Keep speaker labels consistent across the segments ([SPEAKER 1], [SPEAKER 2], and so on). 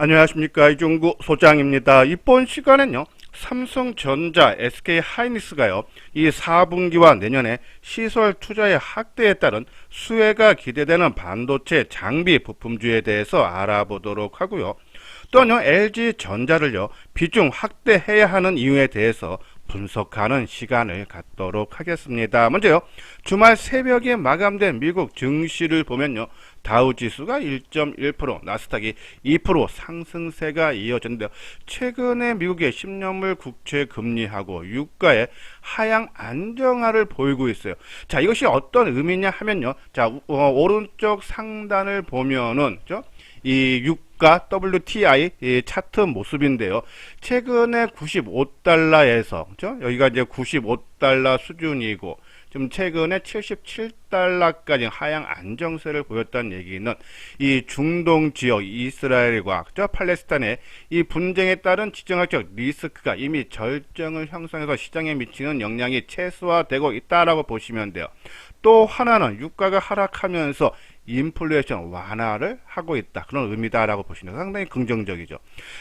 [SPEAKER 1] 안녕하십니까, 이종구 소장입니다. 이번 시간엔요, 삼성전자, SK하이닉스가요, 이 4분기와 내년에 시설 투자의 확대에 따른 수혜가 기대되는 반도체 장비 부품주에 대해서 알아보도록 하고요. 또는요, LG전자를요, 비중 확대해야 하는 이유에 대해서 분석하는 시간을 갖도록 하겠습니다. 먼저요, 주말 새벽에 마감된 미국 증시를 보면요, 다우지수가 1.1%, 나스닥이 2% 상승세가 이어졌는데요. 최근에 미국의 10년물 국채 금리하고 유가의 하향 안정화를 보이고 있어요. 자, 이것이 어떤 의미냐 하면요, 자, 오른쪽 상단을 보면은 이 유가 WTI 차트 모습인데요. 최근에 95달러에서 여기가 이제 95달러 수준이고 좀 최근에 77달러까지 하향 안정세를 보였다는 얘기는 이 중동 지역 이스라엘과 팔레스타인의 이 분쟁에 따른 지정학적 리스크가 이미 절정을 형성해서 시장에 미치는 영향이 최소화되고 있다라고 보시면 돼요. 또 하나는 유가가 하락하면서 인플레이션 완화를 하고 있다. 그런 의미다라고 보시면 상당히 긍정적이죠.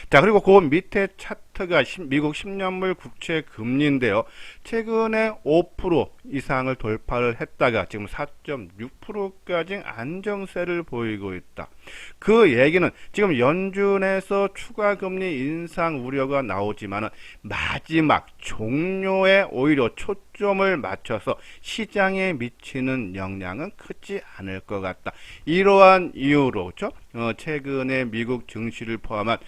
[SPEAKER 1] 자, 그리고 그 밑에 차트가 미국 10년물 국채 금리인데요. 최근에 5% 이상을 돌파를 했다가 지금 4.6%까지 안정세를 보이고 있다. 그 얘기는 지금 연준에서 추가 금리 인상 우려가 나오지만은 마지막 종료에 오히려 초점을 맞춰서 시장에 미치는 영향은 크지 않을 것 같다. 이러한 이유로 최근에 미국 증시를 포함한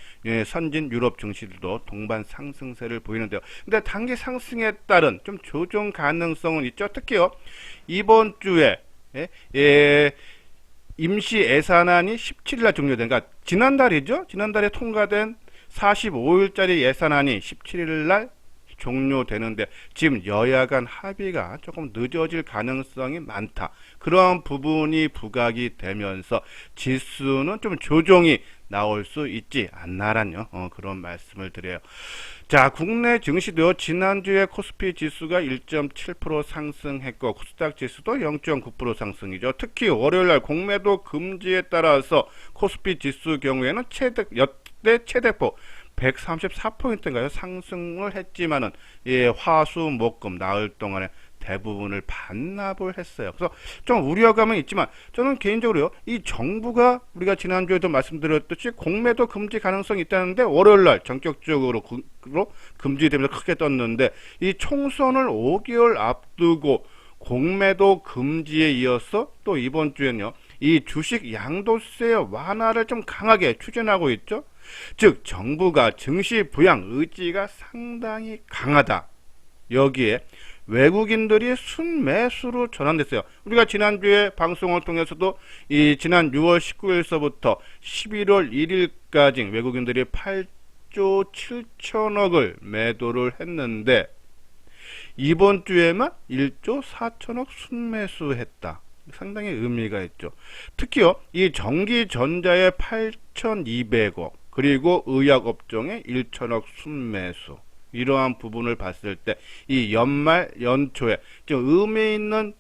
[SPEAKER 1] 선진 유럽 증시들도 동반 상승세를 보이는데요. 근데 단기 상승에 따른 좀 조정 가능성은 있죠. 특히요, 이번 주에 임시 예산안이 17일날 종료된, 그러니까 지난달이죠. 지난달에 통과된 45일짜리 예산안이 17일날 종료되는데 지금 여야 간 합의가 조금 늦어질 가능성이 많다. 그런 부분이 부각이 되면서 지수는 좀 조정이 나올 수 있지 않나라는 그런 말씀을 드려요. 자, 국내 증시도 지난주에 코스피 지수가 1.7% 상승했고 코스닥 지수도 0.9% 상승이죠. 특히 월요일날 공매도 금지에 따라서 코스피 지수 경우에는 역대 최대폭 134포인트인가요? 상승을 했지만은, 화수목금 나흘 동안에 대부분을 반납을 했어요. 그래서 좀 우려감은 있지만 저는 개인적으로요, 이 정부가 우리가 지난주에도 말씀드렸듯이 공매도 금지 가능성이 있다는데 월요일날 전격적으로 금지되면서 크게 떴는데 이 총선을 5개월 앞두고 공매도 금지에 이어서 또 이번 주에는요, 이 주식 양도세 완화를 좀 강하게 추진하고 있죠. 즉 정부가 증시 부양 의지가 상당히 강하다. 여기에 외국인들이 순매수로 전환됐어요. 우리가 지난주에 방송을 통해서도 이 지난 6월 19일서부터 11월 1일까지 외국인들이 8조 7천억을 매도를 했는데 이번 주에만 1조 4천억 순매수했다. 상당히 의미가 있죠. 특히요, 이 전기전자의 8,200억 그리고 의약업종의 1천억 순매수, 이러한 부분을 봤을 때 이 연초에 좀 의미 있는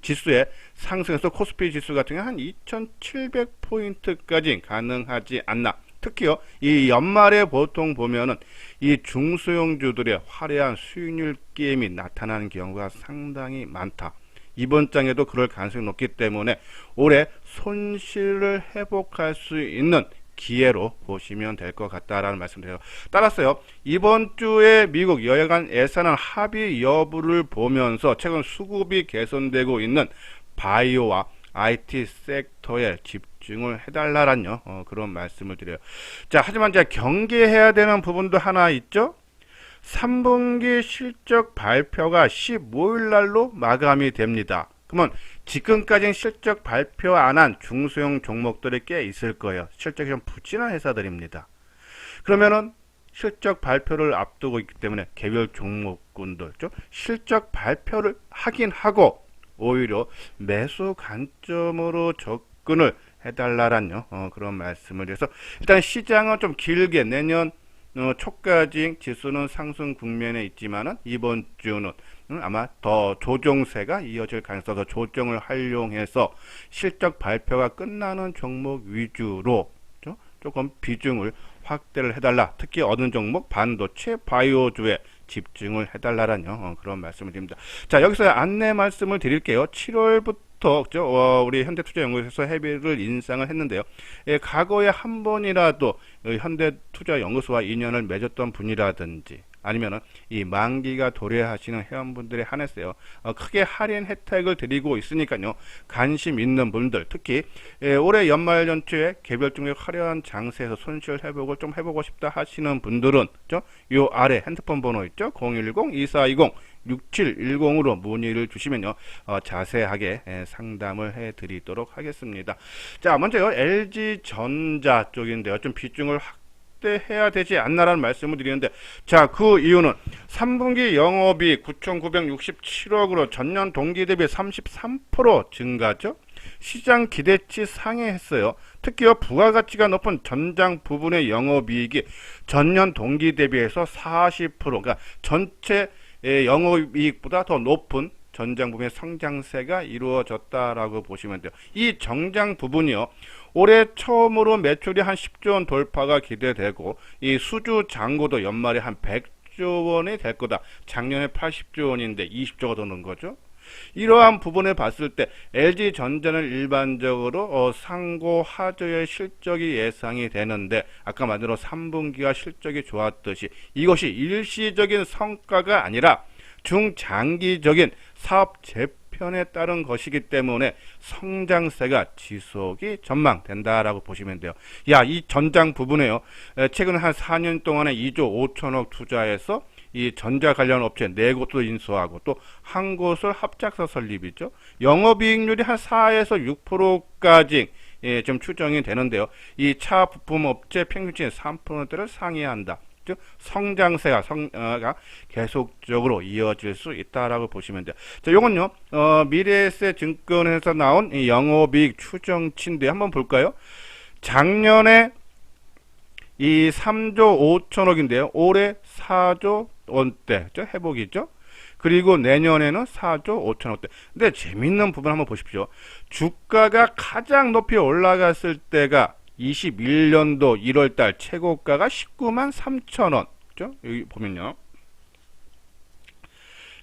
[SPEAKER 1] 지수의 상승에서 코스피 지수 같은 경우 한 2,700포인트까지 가능하지 않나. 특히요, 이 연말에 보통 보면은 이 중소형주들의 화려한 수익률 게임이 나타나는 경우가 상당히 많다. 이번 장에도 그럴 가능성이 높기 때문에 올해 손실을 회복할 수 있는 기회로 보시면 될 것 같다라는 말씀드려요. 따라서요, 이번 주에 미국 여야 간 예산안 합의 여부를 보면서 최근 수급이 개선되고 있는 바이오와 IT 섹터에 집중을 해달라는 그런 말씀을 드려요. 자, 하지만 이제 경계해야 되는 부분도 하나 있죠. 3분기 실적 발표가 15일 날로 마감이 됩니다. 그러면 지금까지는 실적 발표 안 한 중소형 종목들이 꽤 있을 거예요. 실적이 좀 부진한 회사들입니다. 그러면은 실적 발표를 앞두고 있기 때문에 개별 종목군들 실적 발표를 하긴 하고 오히려 매수 관점으로 접근을 해달라는 그런 말씀을 해서 일단 시장은 좀 길게 내년 초까지 지수는 상승 국면에 있지만은 이번 주는 아마 더 조정세가 이어질 가능성이 더 조정을 활용해서 실적 발표가 끝나는 종목 위주로 조금 비중을 확대를 해달라. 특히 어느 종목 반도체 바이오주에 집중을 해달라라는 그런 말씀을 드립니다. 자, 여기서 안내 말씀을 드릴게요. 7월부터 우리 현대투자연구소에서 회비를 인상을 했는데요. 예, 과거에 한 번이라도 현대투자연구소와 인연을 맺었던 분이라든지 아니면은 이 만기가 도래하시는 회원분들에 한해서요, 크게 할인 혜택을 드리고 있으니까요, 관심 있는 분들, 특히 올해 연말 연초에 개별적으로 화려한 장세에서 손실 회복을 좀 해보고 싶다 하시는 분들은 요 아래 핸드폰 번호 있죠? 010-2420-6710으로 문의를 주시면요, 자세하게 상담을 해드리도록 하겠습니다. 자, 먼저요, LG전자 쪽인데요, 좀 비중을 해야 되지 않나라는 말씀을 드리는데, 자, 그 이유는 3분기 영업이 9,967억으로 전년 동기 대비 33% 증가죠. 시장 기대치 상회했어요. 특히요, 부가가치가 높은 전장 부분의 영업이익이 전년 동기 대비해서 40%, 그러니까 전체 영업이익보다 더 높은 전장 부분의 성장세가 이루어졌다라고 보시면 돼요. 이 정장 부분이요, 올해 처음으로 매출이 한 10조 원 돌파가 기대되고, 이 수주 잔고도 연말에 한 100조 원이 될 거다. 작년에 80조 원인데 20조가 더 는 거죠. 이러한 부분을 봤을 때 LG전자는 일반적으로 상고 하저의 실적이 예상이 되는데, 아까 말대로 3분기가 실적이 좋았듯이 이것이 일시적인 성과가 아니라 중장기적인 사업 재편에 따른 것이기 때문에 성장세가 지속이 전망된다라고 보시면 돼요. 이 전장 부분에요, 최근 한 4년 동안에 2조 5천억 투자해서 이 전자 관련 업체 4곳도 인수하고 또 한 곳을 합작사 설립이죠. 영업이익률이 한 4에서 6%까지 좀 추정이 되는데요. 이 차 부품 업체 평균치 3%대를 상회한다. 즉 성장세가 계속적으로 이어질 수 있다라고 보시면 돼요. 자, 요건요, 미래에셋증권에서 나온 이 영업이익 추정치인데 한번 볼까요? 작년에 이 3조 5천억인데요. 올해 4조 원대 회복이죠. 그리고 내년에는 4조 5천억대. 근데 재밌는 부분 한번 보십시오. 주가가 가장 높이 올라갔을 때가 21년도 1월달 최고가가 19만 3천원. 그죠? 여기 보면요.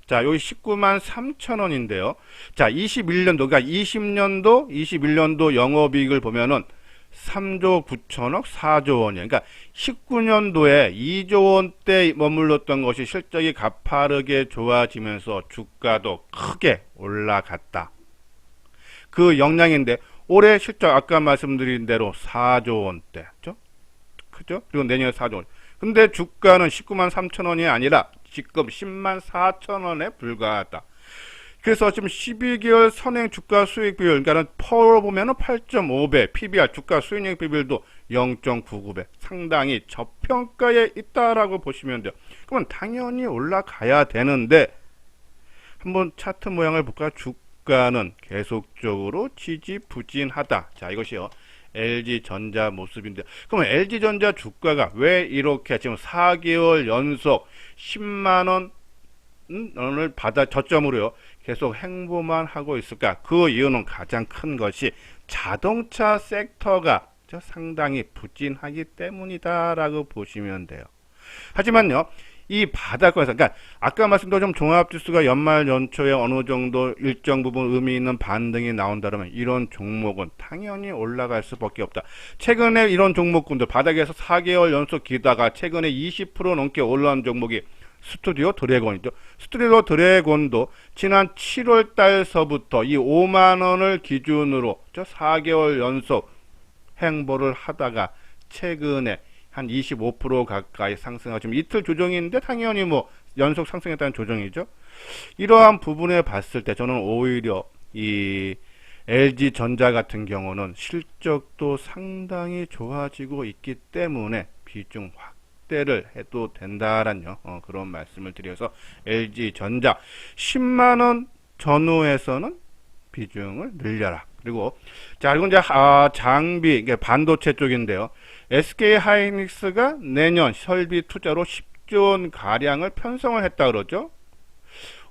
[SPEAKER 1] 자, 여기 19만 3천원인데요. 자, 21년도, 그러니까 21년도 영업이익을 보면은 3조 9천억 4조 원이에요. 그러니까 19년도에 2조 원대 머물렀던 것이 실적이 가파르게 좋아지면서 주가도 크게 올라갔다. 그 영향인데, 올해 실적 아까 말씀드린 대로 4조 원대, 그죠? 그리고 내년에 4조 원. 근데 주가는 19만 3천 원이 아니라 지금 10만 4천 원에 불과하다. 그래서 지금 12개월 선행 주가 수익 비율, 그러니까 퍼로 보면은 8.5배, PBR 주가 수익률 비율도 0.99배, 상당히 저평가에 있다라고 보시면 돼요. 그러면 당연히 올라가야 되는데, 한번 차트 모양을 볼까요? 주가는 계속적으로 지지부진하다. 자, 이것이요, LG전자 모습인데, 그러면 LG전자 주가가 왜 이렇게 지금 4개월 연속 10만원 을 받아 저점으로요 계속 행보만 하고 있을까? 그 이유는 가장 큰 것이 자동차 섹터가 상당히 부진하기 때문이다라고 보시면 돼요. 하지만요, 이 바닥권에서, 그러니까 아까 말씀드린 종합지수가 연말 연초에 어느 정도 일정 부분 의미 있는 반등이 나온다면 이런 종목은 당연히 올라갈 수밖에 없다. 최근에 이런 종목군들 바닥에서 4개월 연속 기다가 최근에 20% 넘게 올라온 종목이 스튜디오 드래곤이죠. 스튜디오 드래곤도 지난 7월 달서부터 이 5만원을 기준으로 4개월 연속 행보를 하다가 최근에 한 25% 가까이 상승하고 지금 이틀 조정인데 당연히 뭐 연속 상승했다는 조정이죠. 이러한 부분에 봤을 때 저는 오히려 이 LG전자 같은 경우는 실적도 상당히 좋아지고 있기 때문에 비중 확대를 해도 된다라는 그런 말씀을 드려서 LG전자 10만원 전후에서는 비중을 늘려라. 그리고 그리고 이제 장비, 반도체 쪽인데요. SK 하이닉스가 내년 설비 투자로 10조 원 가량을 편성을 했다 그러죠.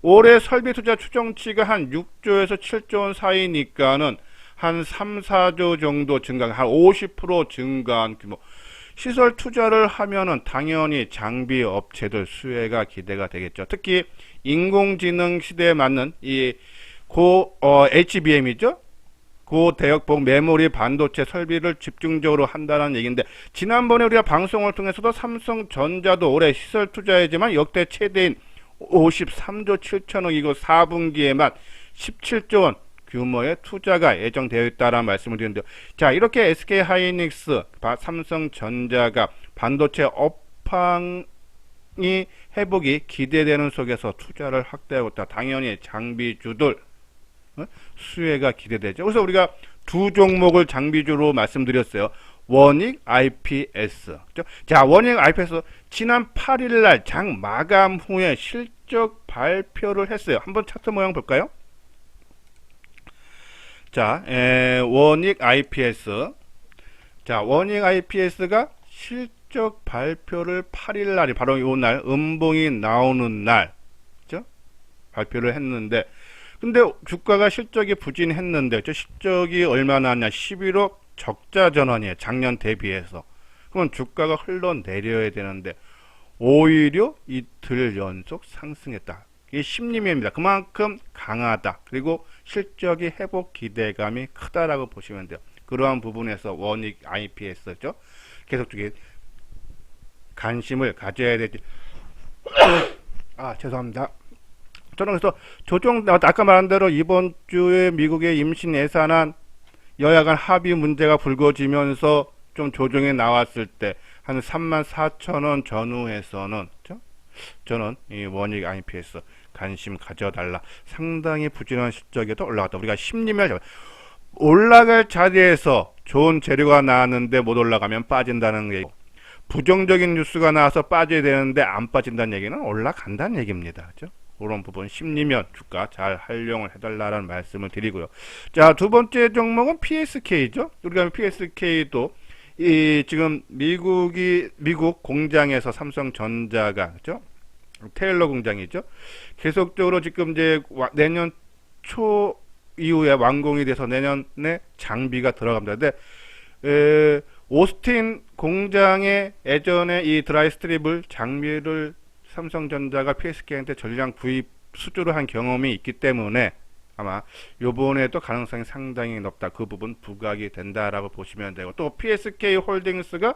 [SPEAKER 1] 올해 설비 투자 추정치가 한 6조에서 7조 원 사이니까는 한 3, 4조 정도 증가, 한 50% 증가한 규모. 시설 투자를 하면은 당연히 장비 업체들 수혜가 기대가 되겠죠. 특히 인공지능 시대에 맞는 이 HBM이죠. 고대역폭 메모리 반도체 설비를 집중적으로 한다는 얘기인데, 지난번에 우리가 방송을 통해서도 삼성전자도 올해 시설 투자이지만 역대 최대인 53조 7천억이고 4분기에만 17조 원 규모의 투자가 예정되어 있다라는 말씀을 드렸는데요. 자, 이렇게 SK하이닉스, 삼성전자가 반도체 업황이 회복이 기대되는 속에서 투자를 확대하고 있다. 당연히 장비주들 수혜가 기대되죠. 그래서 우리가 두 종목을 장비주로 말씀드렸어요. 원익 IPS. 그렇죠? 자, 원익 IPS 지난 8일날 장 마감 후에 실적 발표를 했어요. 한번 차트 모양 볼까요? 자, 원익 IPS. 자, 원익 IPS가 실적 발표를 8일날이 바로 이 날, 음봉이 나오는 날, 그죠? 발표를 했는데, 근데 주가가 실적이 부진했는데, 실적이 얼마나 나왔냐? 11억 적자 전환이에요. 작년 대비해서. 그러면 주가가 흘러내려야 되는데, 오히려 이틀 연속 상승했다. 이게 심리면입니다. 그만큼 강하다. 그리고 실적이 회복 기대감이 크다라고 보시면 돼요. 그러한 부분에서 원익 IPS죠. 계속적인 관심을 가져야 되지. 죄송합니다. 저는 그래서 아까 말한 대로 이번 주에 미국의 임신 예산안 여야 간 합의 문제가 불거지면서 좀 조정이 나왔을 때 한 34,000원 전후에서는 저는 이 원익 IPS 관심 가져달라. 상당히 부진한 실적에도 올라갔다. 우리가 심리면 올라갈 자리에서 좋은 재료가 나왔는데 못 올라가면 빠진다는 얘기. 부정적인 뉴스가 나와서 빠져야 되는데 안 빠진다는 얘기는 올라간다는 얘기입니다. 그렇죠? 그런 부분 심리면 주가 잘 활용을 해달라는 말씀을 드리고요. 자, 두 번째 종목은 PSK죠. 우리가 PSK도 지금 미국 공장에서 삼성전자가, 그죠? 테일러 공장이죠. 계속적으로 지금 이제 내년 초 이후에 완공이 돼서 내년에 장비가 들어갑니다. 근데 오스틴 공장에 예전에 이 드라이 스트립을 장비를 삼성전자가 PSK한테 전량 구입 수주를 한 경험이 있기 때문에 아마 요번에도 가능성이 상당히 높다. 그 부분 부각이 된다라고 보시면 되고, 또 PSK 홀딩스가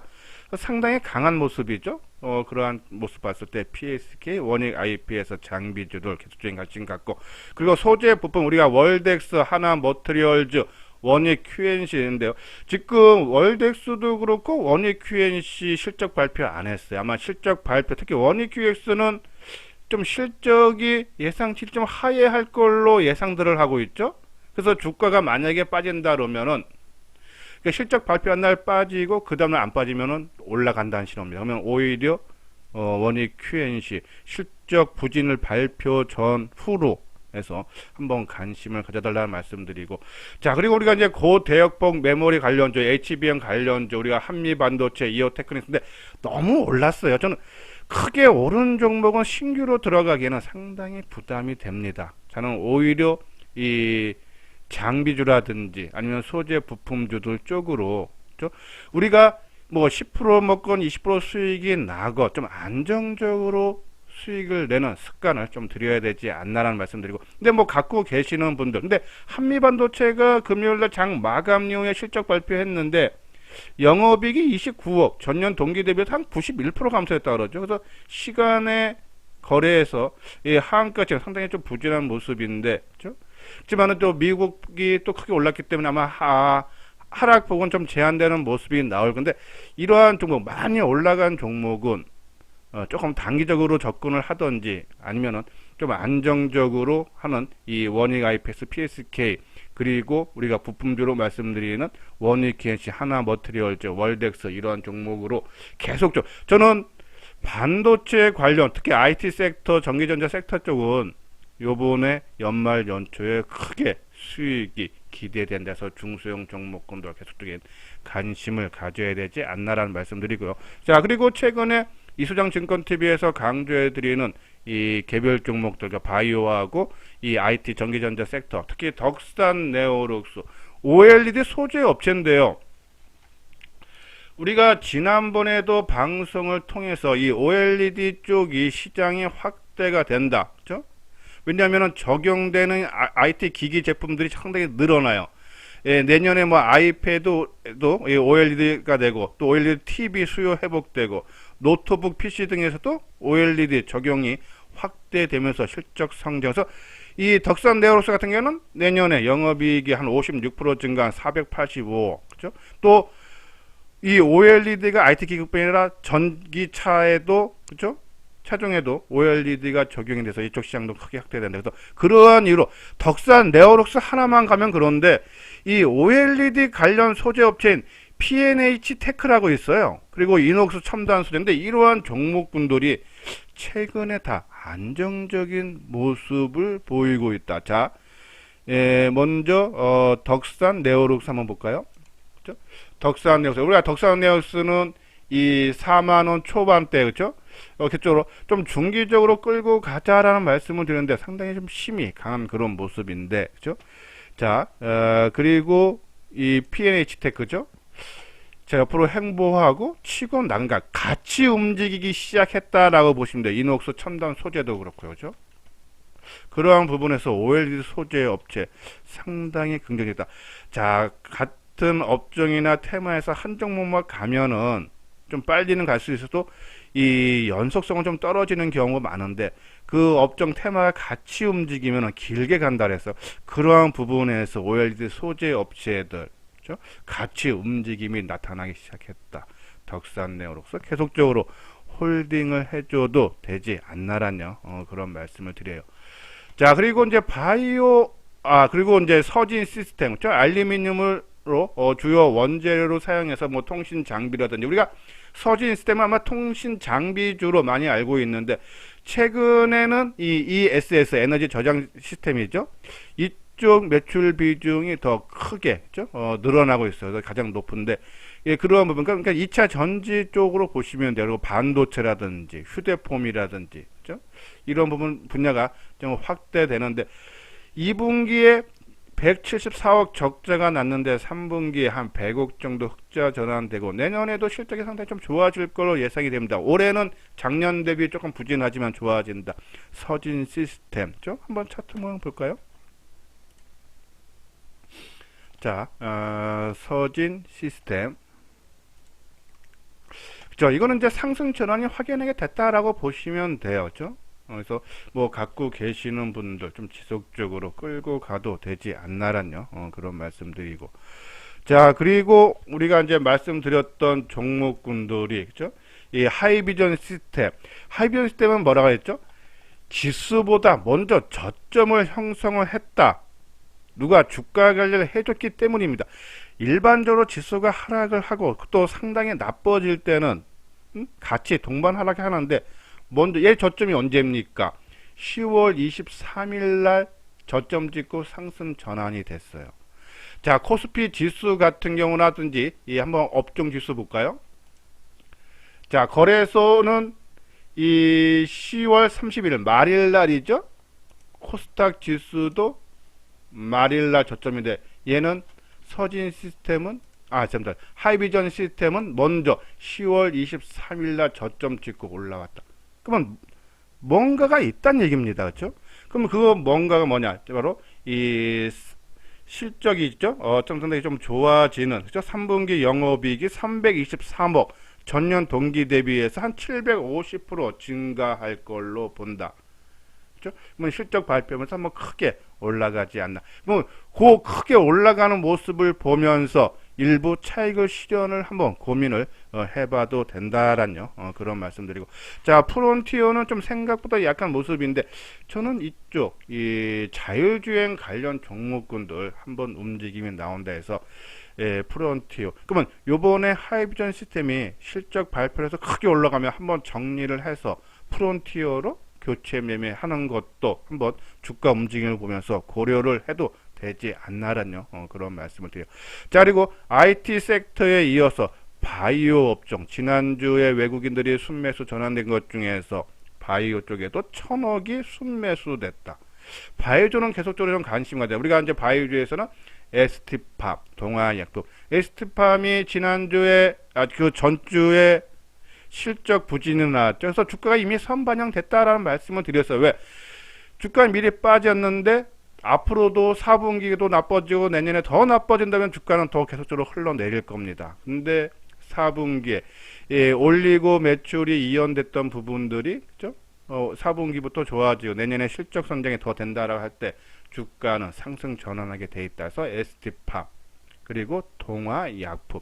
[SPEAKER 1] 상당히 강한 모습이죠. 그러한 모습 봤을 때 PSK, 원익 IP에서 장비주들 계속적인 관심 갖고, 그리고 소재 부품 우리가 월덱스, 하나 머트리얼즈, 원익 QNC인데요. 지금 월덱스도 그렇고 원익 QNC 실적 발표 안 했어요. 아마 실적 발표, 특히 원익 QX는 좀 실적이 예상치 좀 하회할 걸로 예상들을 하고 있죠. 그래서 주가가 만약에 빠진다 그러면은 실적 발표한 날 빠지고 그 다음날 안 빠지면은 올라간다는 신호입니다. 그러면 오히려 원익 QNC 실적 부진을 발표 전후로 해서 한번 관심을 가져달라는 말씀드리고, 자, 그리고 우리가 이제 고대역폭 메모리 관련주, HBM 관련주, 우리가 한미반도체, 이오테크닉스인데 너무 올랐어요. 저는 크게 오른 종목은 신규로 들어가기에는 상당히 부담이 됩니다. 저는 오히려 이 장비주라든지 아니면 소재 부품주들 쪽으로 우리가 뭐 10% 먹건 20% 수익이 나고 좀 안정적으로 수익을 내는 습관을 좀 들여야 되지 않나라는 말씀드리고, 근데 뭐 갖고 계시는 분들, 근데 한미반도체가 금요일날 장 마감 이후에 실적 발표했는데 영업이익이 29억, 전년 동기 대비 한 91% 감소했다 그러죠. 그래서 시간에 거래에서 이 하한가치가 상당히 좀 부진한 모습인데, 그렇죠? 하지만은 또 미국이 또 크게 올랐기 때문에 아마 하락폭은 좀 제한되는 모습이 나올 건데, 이러한 종목, 많이 올라간 종목은 조금 단기적으로 접근을 하던지 아니면은 좀 안정적으로 하는 이 원익 IPS, PSK, 그리고 우리가 부품주로 말씀드리는 원익 QNC, 하나 머트리얼즈, 월덱스 이러한 종목으로 계속 저는 반도체 관련, 특히 IT 섹터, 전기전자 섹터 쪽은 요번에 연말 연초에 크게 수익이 기대된다 해서 중소형 종목군들 계속적인 관심을 가져야 되지 않나라는 말씀드리고요. 자, 그리고 최근에 이수장 증권TV에서 강조해드리는 이 개별 종목들, 바이오하고 이 IT 전기전자 섹터, 특히 덕산 네오룩스 OLED 소재 업체인데요. 우리가 지난번에도 방송을 통해서 이 OLED 쪽이 시장이 확대가 된다. 그렇죠? 왜냐하면 적용되는 IT 기기 제품들이 상당히 늘어나요. 예, 내년에 뭐 아이패드도 OLED가 되고 또 OLED TV 수요 회복되고 노트북 PC 등에서도 OLED 적용이 확대되면서 실적 성장해서 이 덕산 네오록스 같은 경우는 내년에 영업이익이 한 56% 증가한 485억. 그죠? 또 이 OLED가 IT 기기뿐 아니라 전기차에도 그죠? 차종에도 OLED가 적용이 돼서 이쪽 시장도 크게 확대된다. 그래서 그러한 이유로 덕산 네오록스 하나만 가면 그런데 이 OLED 관련 소재 업체인 P&H 테크라고 있어요. 그리고 이녹스 첨단 소재인데 이러한 종목군들이 최근에 다 안정적인 모습을 보이고 있다. 자, 먼저 덕산 네오록스 한번 볼까요? 그렇죠? 덕산 네오록스, 우리가 덕산 네오록스는 이 4만원 초반대, 그렇죠? 개쪽으로 좀 중기적으로 끌고 가자라는 말씀을 드리는데 상당히 좀 힘이 강한 그런 모습인데, 그죠? 자, 그리고 이 P&H 테크죠? 자, 옆으로 행보하고 치고 난각 같이 움직이기 시작했다라고 보시면 돼요. 이녹스 첨단 소재도 그렇고요, 그죠? 그러한 부분에서 OLED 소재 업체 상당히 긍정적이다. 자, 같은 업종이나 테마에서 한 종목만 가면은 좀 빨리는 갈 수 있어도 이 연속성은 좀 떨어지는 경우가 많은데 그 업종 테마가 같이 움직이면 길게 간다 해서 그러한 부분에서 OLED 소재 업체들 그렇죠? 같이 움직임이 나타나기 시작했다. 덕산 네오록스 계속적으로 홀딩을 해줘도 되지 않나라뇨. 그런 말씀을 드려요. 자, 그리고 이제 그리고 이제 서진 시스템, 그렇죠? 알루미늄으로 주요 원재료로 사용해서 뭐 통신 장비라든지 우리가 서진 시스템은 아마 통신 장비주로 많이 알고 있는데 최근에는 이 ESS 에너지 저장 시스템이죠. 이쪽 매출 비중이 더 크게 그렇죠? 늘어나고 있어요. 가장 높은데 예, 그러한 부분 그러니까 2차 전지 쪽으로 보시면 돼요. 그리고 반도체라든지 휴대폰이라든지 그렇죠? 이런 부분 분야가 좀 확대되는데 2분기에 174억 적자가 났는데 3분기에 한 100억 정도 흑자 전환되고 내년에도 실적이 상당히 좀 좋아질 걸로 예상이 됩니다. 올해는 작년 대비 조금 부진하지만 좋아진다. 서진 시스템 죠? 한번 차트 모양 볼까요? 자, 서진 시스템 그죠? 이거는 이제 상승 전환이 확연하게 됐다라고 보시면 돼요. 그죠? 그래서 뭐 갖고 계시는 분들 좀 지속적으로 끌고 가도 되지 않나란요. 그런 말씀드리고 자 그리고 우리가 이제 말씀드렸던 종목군들이 그죠? 이 하이비전 시스템은 뭐라고 했죠? 지수보다 먼저 저점을 형성을 했다. 누가 주가 관리를 해줬기 때문입니다. 일반적으로 지수가 하락을 하고 또 상당히 나빠질 때는 같이 동반 하락을 하는데 먼저 얘 저점이 언제입니까? 10월 23일 날 저점 찍고 상승 전환이 됐어요. 자, 코스피 지수 같은 경우라든지 이 한번 업종 지수 볼까요? 자, 거래소는 이 10월 30일 말일 날이죠. 코스닥 지수도 말일 날 저점인데 얘는 서진 시스템은 하이비전 시스템은 먼저 10월 23일 날 저점 찍고 올라왔다. 그러면 뭔가가 있다는 얘기입니다. 그렇죠? 그럼 그거 뭔가가 뭐냐? 바로 이 실적이 있죠? 좀 상당히 좀 좋아지는 그렇죠? 3분기 영업이익이 323억 전년 동기 대비해서 한 750% 증가할 걸로 본다. 그렇죠? 그러면 실적 발표하면서 한번 크게 올라가지 않나. 그럼 그 크게 올라가는 모습을 보면서 일부 차익을 실현을 한번 고민을 해봐도 된다라는 그런 말씀드리고 자 프론티어는 좀 생각보다 약한 모습인데 저는 이쪽 이 자율주행 관련 종목군들 한번 움직임이 나온다 해서 프론티어 그러면 요번에 하이비전 시스템이 실적 발표를 해서 크게 올라가면 한번 정리를 해서 프론티어로 교체 매매하는 것도 한번 주가 움직임을 보면서 고려를 해도 되지 않나라는 그런 말씀을 드려요. 자 그리고 IT 섹터에 이어서 바이오 업종 지난주에 외국인들이 순매수 전환된 것 중에서 바이오 쪽에도 1000억이 순매수 됐다. 바이오주는 계속적으로 좀 관심 가져요. 우리가 이제 바이오주에서는 ST팜, 동아약품. ST팜이 지난주에, 그 전주에 실적 부진이 나왔죠. 그래서 주가가 이미 선반영됐다라는 말씀을 드렸어요. 왜? 주가는 미리 빠졌는데 앞으로도 4분기도 나빠지고 내년에 더 나빠진다면 주가는 더 계속적으로 흘러내릴 겁니다. 근데 4분기에 올리고 매출이 이연됐던 부분들이, 그죠? 4분기부터 좋아지고 내년에 실적 성장이 더 된다라고 할 때 주가는 상승 전환하게 돼 있다 해서 ST팜 그리고 동아약품.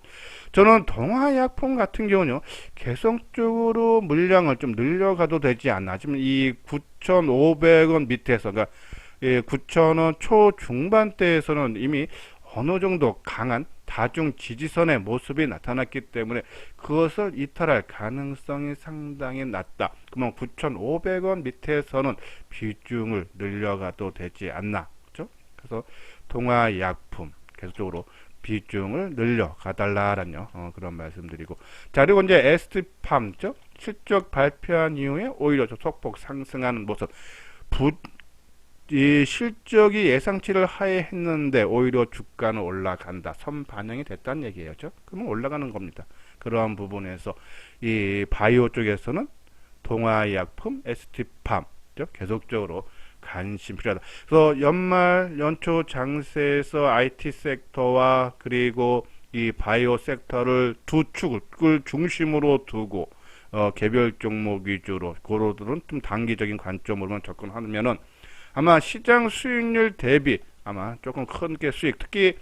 [SPEAKER 1] 저는 동아약품 같은 경우는요, 계속적으로 물량을 좀 늘려가도 되지 않나. 지금 이 9,500원 밑에서, 그러니까 9,000원 초중반대에서는 이미 어느 정도 강한 다중 지지선의 모습이 나타났기 때문에 그것을 이탈할 가능성이 상당히 낮다. 그러면 9,500원 밑에서는 비중을 늘려가도 되지 않나. 그렇죠? 그래서 동아약품 계속적으로 비중을 늘려가달라라는 그런 말씀드리고, 자, 그리고 이제 ST팜 실적 발표한 이후에 오히려 소폭 상승하는 모습. 이 실적이 예상치를 하회했는데 오히려 주가는 올라간다. 선반영이 됐다는 얘기예요. 그러면 올라가는 겁니다. 그러한 부분에서 이 바이오 쪽에서는 동아약품, ST팜 계속적으로 관심 필요하다. 그래서 연말 연초 장세에서 IT 섹터와 그리고 이 바이오 섹터를 두 축을 중심으로 두고 개별 종목 위주로 고로들은 좀 단기적인 관점으로만 접근하면은 아마 시장 수익률 대비 아마 조금 큰 게 수익, 특히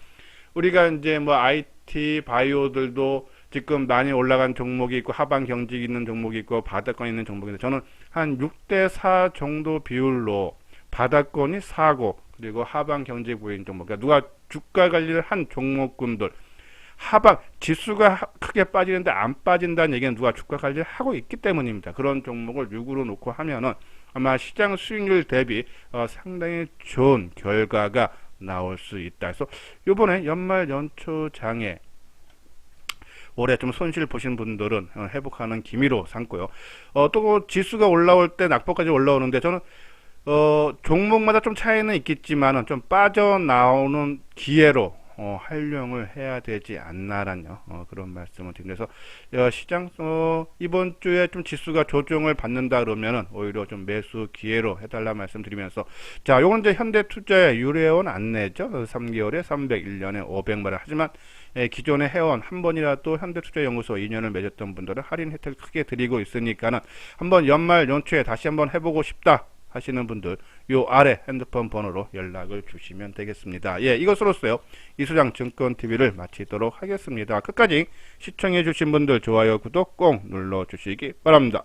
[SPEAKER 1] 우리가 이제 뭐 IT 바이오들도 지금 많이 올라간 종목이 있고 하방 경직이 있는 종목이 있고 바닥권 있는 종목인데, 저는 한 6대4 정도 비율로 바닥권이 4고 그리고 하방 경직 보인 종목, 그러니까 누가 주가 관리를 한 종목군들, 하방 지수가 크게 빠지는데 안 빠진다는 얘기는 누가 주가 관리를 하고 있기 때문입니다. 그런 종목을 6으로 놓고 하면은 아마 시장 수익률 대비 상당히 좋은 결과가 나올 수 있다. 그래서 이번에 연말 연초 장에 올해 좀 손실 보신 분들은 회복하는 기미로 삼고요. 또 지수가 올라올 때 낙폭까지 올라오는데, 저는 종목마다 좀 차이는 있겠지만은 좀 빠져나오는 기회로 활용을 해야 되지 않나라는 그런 말씀을 드리면서, 시장 이번 주에 좀 지수가 조정을 받는다 그러면은 오히려 좀 매수 기회로 해달라 말씀드리면서, 자, 요건 이제 현대투자의 유료회원 안내죠. 3개월에 301년에 500만원. 하지만 기존의 회원 한 번이라도 현대투자연구소 2년을 맺었던 분들은 할인 혜택 크게 드리고 있으니까는 한번 연말 연초에 다시 한번 해보고 싶다 하시는 분들 요 아래 핸드폰 번호로 연락을 주시면 되겠습니다. 예, 이것으로써요 이수장 증권TV를 마치도록 하겠습니다. 끝까지 시청해 주신 분들 좋아요 구독 꼭 눌러 주시기 바랍니다.